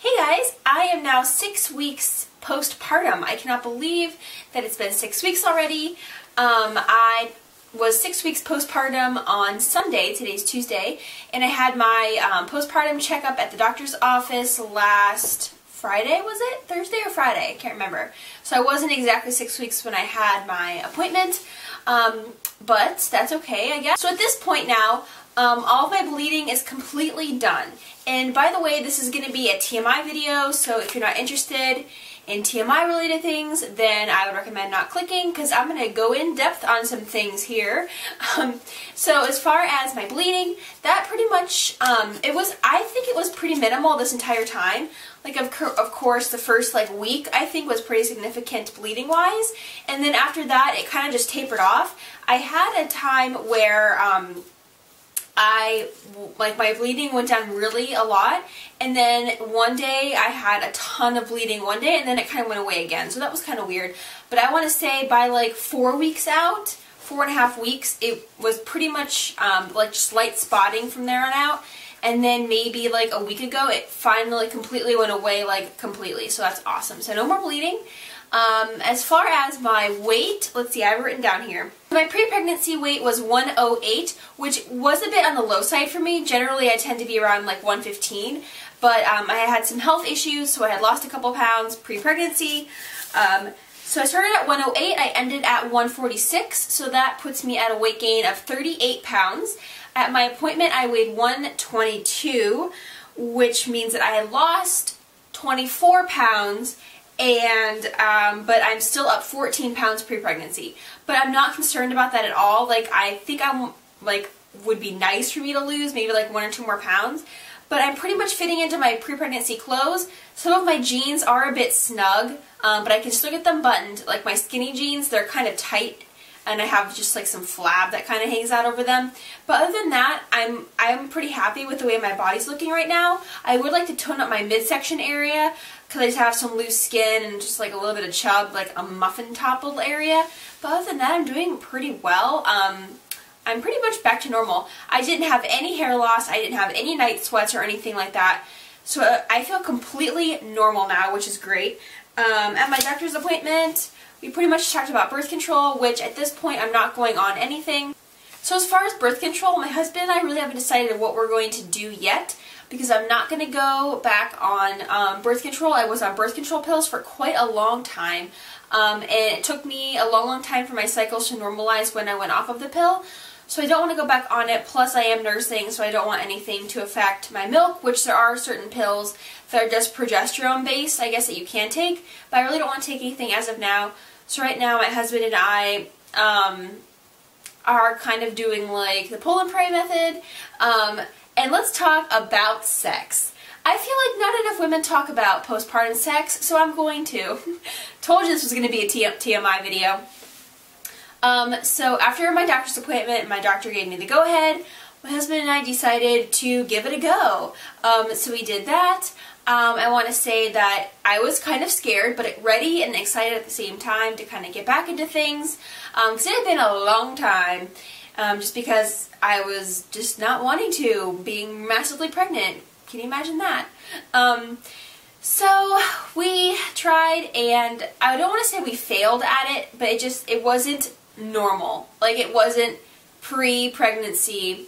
Hey guys, I am now 6 weeks postpartum. I cannot believe that it's been 6 weeks already. I was 6 weeks postpartum on Sunday, today's Tuesday, and I had my postpartum checkup at the doctor's office last Friday, was it? Thursday or Friday? I can't remember. So I wasn't exactly 6 weeks when I had my appointment, but that's okay, I guess. So at this point now, all of my bleeding is completely done. And by the way, this is going to be a TMI video, so if you're not interested in TMI related things, then I would recommend not clicking, because I'm going to go in depth on some things here. So as far as my bleeding, that pretty much, I think it was pretty minimal this entire time. Like, of course, the first week I think was pretty significant bleeding wise, and then after that it kind of just tapered off. I had a time where my bleeding went down really a lot, and then one day I had a ton of bleeding one day, and then it kind of went away again, so that was kind of weird. But I want to say by 4 weeks out, 4.5 weeks, it was pretty much just light spotting from there on out, and then maybe a week ago it finally completely went away, completely, so that's awesome. So no more bleeding. As far as my weight, let's see, I have it written down here. My pre-pregnancy weight was 108, which was a bit on the low side for me. Generally, I tend to be around 115, but I had some health issues, so I had lost a couple pounds pre-pregnancy. So I started at 108, I ended at 146, so that puts me at a weight gain of 38 pounds. At my appointment, I weighed 122, which means that I had lost 24 pounds, and but I'm still up 14 pounds pre-pregnancy. But I'm not concerned about that at all. I think would be nice for me to lose maybe 1 or 2 more pounds. But I'm pretty much fitting into my pre-pregnancy clothes. Some of my jeans are a bit snug, but I can still get them buttoned. Like my skinny jeans, they're kind of tight, and I have just some flab that kind of hangs out over them. But other than that, I'm pretty happy with the way my body's looking right now. I would like to tone up my midsection area, because I just have some loose skin and just a little bit of chub, a muffin top little area. But other than that, I'm doing pretty well. I'm pretty much back to normal. I didn't have any hair loss, I didn't have any night sweats or anything like that. So I feel completely normal now, which is great. At my doctor's appointment, we pretty much talked about birth control, which at this point I'm not going on anything. So as far as birth control, my husband and I really haven't decided what we're going to do yet, because I'm not going to go back on birth control. I was on birth control pills for quite a long time, and it took me a long time for my cycles to normalize when I went off of the pill. So I don't want to go back on it, plus I am nursing, so I don't want anything to affect my milk, which there are certain pills that are just progesterone based, I guess, that you can take, but I really don't want to take anything as of now. So right now my husband and I are kind of doing the pull and pray method, and let's talk about sex. I feel like not enough women talk about postpartum sex, so I'm going to. Told you this was going to be a TMI video. So after my doctor's appointment, my doctor gave me the go-ahead. My husband and I decided to give it a go. So we did that. I want to say that I was kind of scared, but ready and excited at the same time to kind of get back into things. Because it had been a long time, just because I was just not wanting to, being massively pregnant. Can you imagine that? So we tried, and I don't want to say we failed at it, but it wasn't normal. It wasn't pre-pregnancy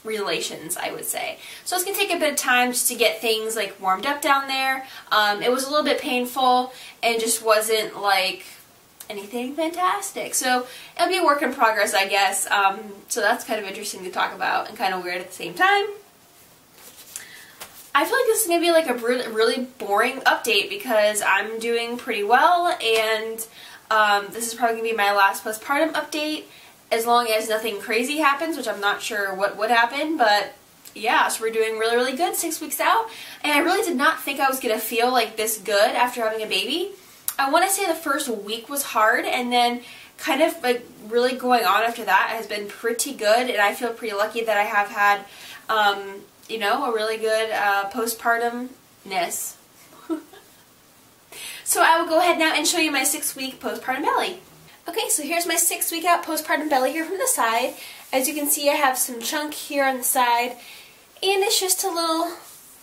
relations, I would say. So it's going to take a bit of time just to get things warmed up down there. It was a little bit painful and just wasn't anything fantastic. So it'll be a work in progress, I guess. So that's kind of interesting to talk about and kind of weird at the same time. I feel like this is going to be a really boring update, because I'm doing pretty well, and this is probably going to be my last postpartum update, as long as nothing crazy happens, which I'm not sure what would happen, but yeah, so we're doing really good 6 weeks out, and I really did not think I was going to feel this good after having a baby. I want to say the first week was hard, and then kind of really going on after that has been pretty good, and I feel pretty lucky that I have had, you know, a really good postpartum-ness. So I will go ahead now and show you my 6-week postpartum belly. Okay, so here's my 6-week out postpartum belly here from the side. As you can see, I have some chunk here on the side, and it's just a little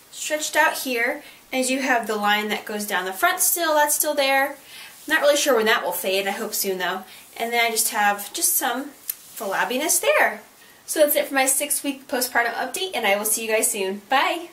stretched out here. As you have the line that goes down the front still, that's still there. Not really sure when that will fade, I hope soon though. And then I just have just some flabbiness there. So that's it for my 6-week postpartum update, and I will see you guys soon. Bye!